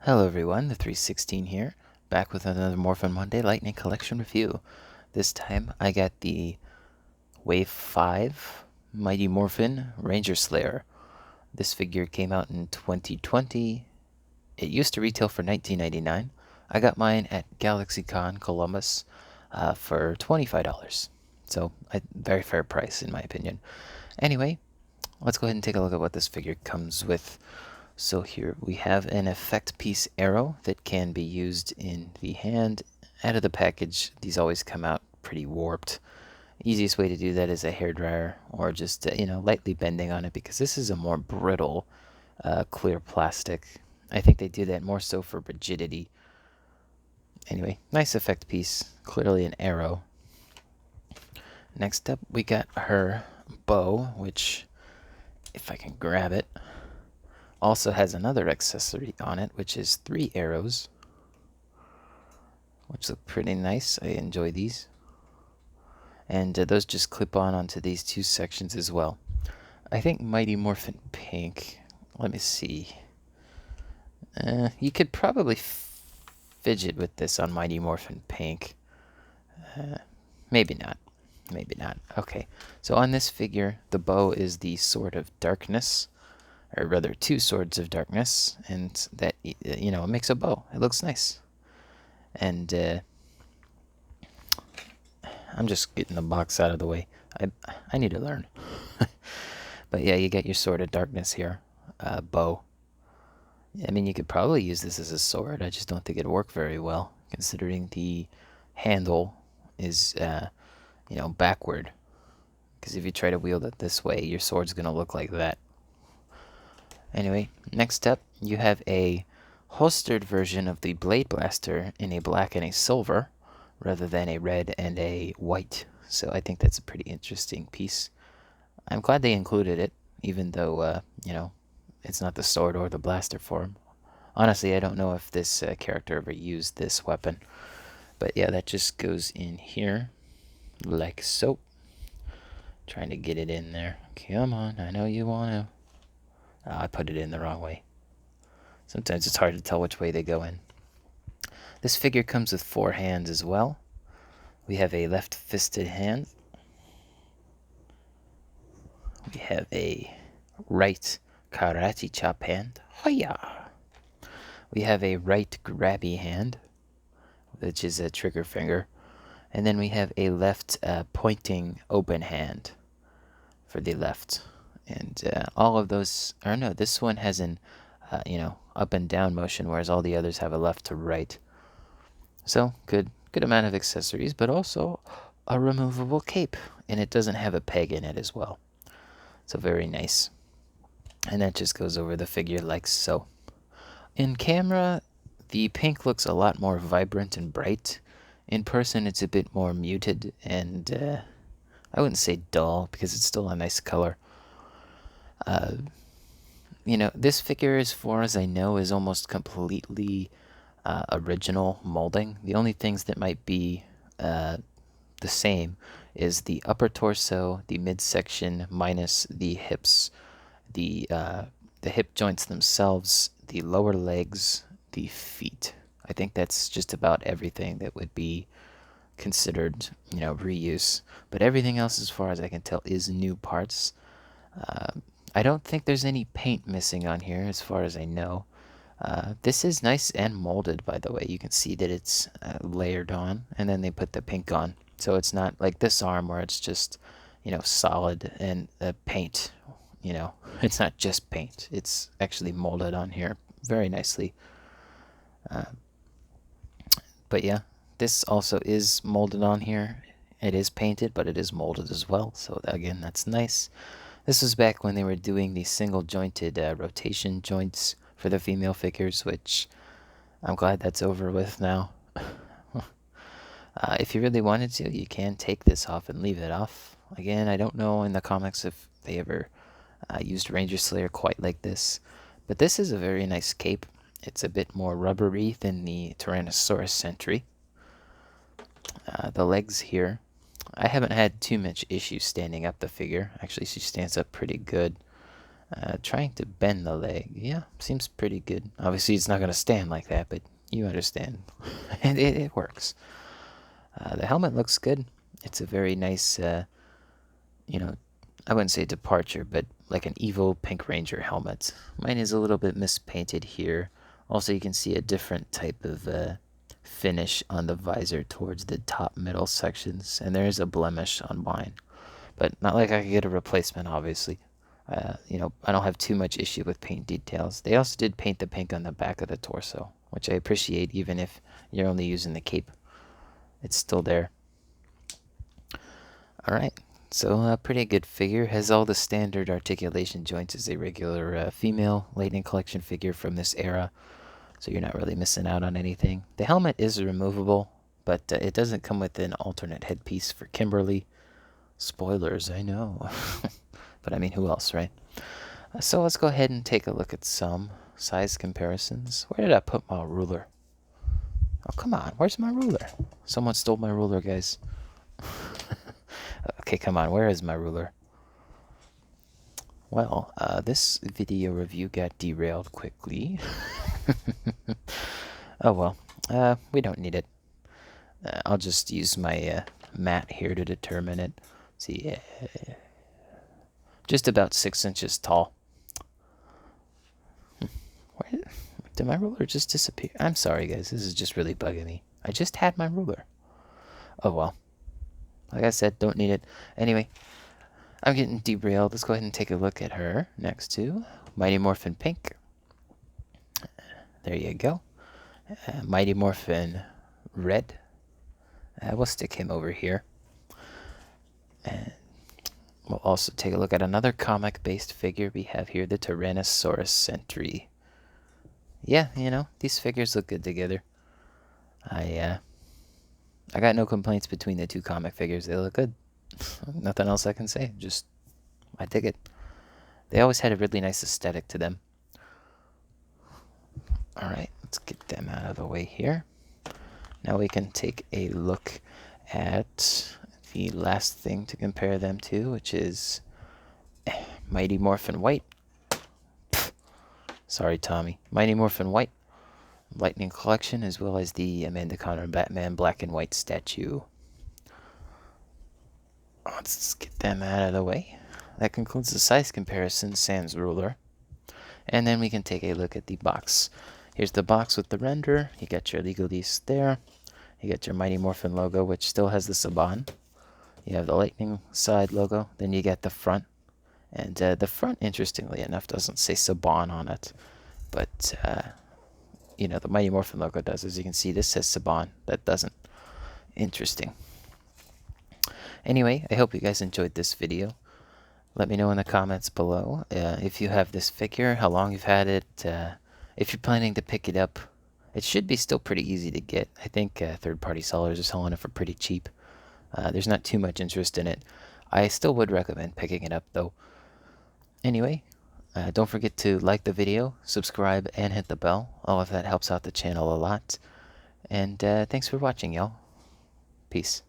Hello everyone, the 316 here, back with another Morphin Monday Lightning Collection review. This time I got the Wave 5 Mighty Morphin Ranger Slayer. This figure came out in 2020. It used to retail for $19.99. I got mine at GalaxyCon Columbus for $25. So, a very fair price in my opinion. Anyway, let's go ahead and take a look at what this figure comes with. So here we have an effect piece arrow that can be used in the hand. Out of the package, these always come out pretty warped. Easiest way to do that is a hairdryer or just, lightly bending on it, because this is a more brittle, clear plastic. I think they do that more so for rigidity. Anyway, nice effect piece. Clearly an arrow. Next up, we got her bow, which, if I can grab it, also has another accessory on it, which is 3 arrows, which look pretty nice. I enjoy these. And those just clip on onto these two sections as well. I think Mighty Morphin Pink, let me see. You could probably fidget with this on Mighty Morphin Pink. Maybe not. Maybe not. Okay, so on this figure, the bow is the Sword of Darkness, or rather 2 Swords of Darkness, and that, it makes a bow. It looks nice. And I'm just getting the box out of the way. I need to learn. But yeah, you get your Sword of Darkness here, bow. I mean, you could probably use this as a sword. I just don't think it'd work very well, considering the handle is, backward. Because if you try to wield it this way, your sword's going to look like that. Anyway, next up, you have a holstered version of the Blade Blaster in a black and a silver, rather than a red and a white. So I think that's a pretty interesting piece. I'm glad they included it, even though, it's not the sword or the blaster form. Honestly, I don't know if this character ever used this weapon. But yeah, that just goes in here, like so. Trying to get it in there. Come on, I know you want to. Oh, I put it in the wrong way. Sometimes it's hard to tell which way they go in. This figure comes with 4 hands as well. We have a left-fisted hand. We have a right karate chop hand. Hoya! We have a right grabby hand, which is a trigger finger. And then we have a left pointing open hand for the left. And all of those, or no, this one has an, up and down motion, whereas all the others have a left to right. So, good amount of accessories, but also a removable cape. And it doesn't have a peg in it as well. So very nice. And that just goes over the figure like so. In camera, the pink looks a lot more vibrant and bright. In person, it's a bit more muted and, I wouldn't say dull, because it's still a nice color. This figure, as far as I know, is almost completely original molding. The only things that might be the same is the upper torso, the midsection, minus the hips, the hip joints themselves, the lower legs, the feet. I think that's just about everything that would be considered, reuse. But everything else, as far as I can tell, is new parts. I don't think there's any paint missing on here, as far as I know. This is nice and molded, by the way. You can see that it's layered on, and then they put the pink on. So it's not like this arm where it's just, solid and paint. It's not just paint. It's actually molded on here very nicely. But yeah, this also is molded on here. It is painted, but it is molded as well. So again, that's nice. This was back when they were doing the single jointed rotation joints for the female figures, which I'm glad that's over with now. If you really wanted to, you can take this off and leave it off. Again, I don't know in the comics if they ever used Ranger Slayer quite like this, but this is a very nice cape. It's a bit more rubbery than the Tyrannosaurus Sentry. The legs here, I haven't had too much issue standing up the figure. Actually, she stands up pretty good. Trying to bend the leg. Yeah, seems pretty good. Obviously, it's not going to stand like that, but you understand. And it works. The helmet looks good. It's a very nice, you know, I wouldn't say departure, but like an Evo Pink Ranger helmet. Mine is a little bit mispainted here. Also, you can see a different type of finish on the visor towards the top middle sections, and there is a blemish on mine. But not like I could get a replacement, obviously. I don't have too much issue with paint details. They also did paint the pink on the back of the torso, which I appreciate even if you're only using the cape. It's still there. Alright, so a pretty good figure. Has all the standard articulation joints as a regular female Lightning Collection figure from this era. So you're not really missing out on anything. The helmet is removable, but it doesn't come with an alternate headpiece for Kimberly. Spoilers, I know. But I mean, who else, right? So let's go ahead and take a look at some size comparisons. Where did I put my ruler? Oh, come on. Where's my ruler? Someone stole my ruler, guys. Okay, come on. Where is my ruler? Well, this video review got derailed quickly. Oh, well. We don't need it. I'll just use my mat here to determine it. See, just about 6 inches tall. Where did my ruler just disappear? I'm sorry, guys. This is just really bugging me. I just had my ruler. Oh, well. Like I said, don't need it. Anyway, I'm getting derailed. Let's go ahead and take a look at her next to Mighty Morphin Pink. There you go. Mighty Morphin Red. We'll stick him over here. And we'll also take a look at another comic-based figure we have here, the Tyrannosaurus Sentry. Yeah, these figures look good together. I got no complaints between the two comic figures. They look good. Nothing else I can say. Just, I dig it. They always had a really nice aesthetic to them. Alright, let's get them out of the way here. Now we can take a look at the last thing to compare them to, which is Mighty Morphin White. Sorry, Tommy. Mighty Morphin White Lightning Collection, as well as the Amanda Conner Batman black and white statue. Let's get them out of the way. That concludes the size comparison, sans ruler. And then we can take a look at the box. Here's the box with the render. You got your legalese there. You got your Mighty Morphin logo, which still has the Saban. You have the Lightning side logo. Then you get the front. And the front, interestingly enough, doesn't say Saban on it. But, the Mighty Morphin logo does. As you can see, this says Saban. That doesn't. Interesting. Anyway, I hope you guys enjoyed this video. Let me know in the comments below if you have this figure, how long you've had it, if you're planning to pick it up. It should be still pretty easy to get. I think third-party sellers are selling it for pretty cheap. There's not too much interest in it. I still would recommend picking it up, though. Anyway, don't forget to like the video, subscribe, and hit the bell. All of that helps out the channel a lot. And thanks for watching, y'all. Peace.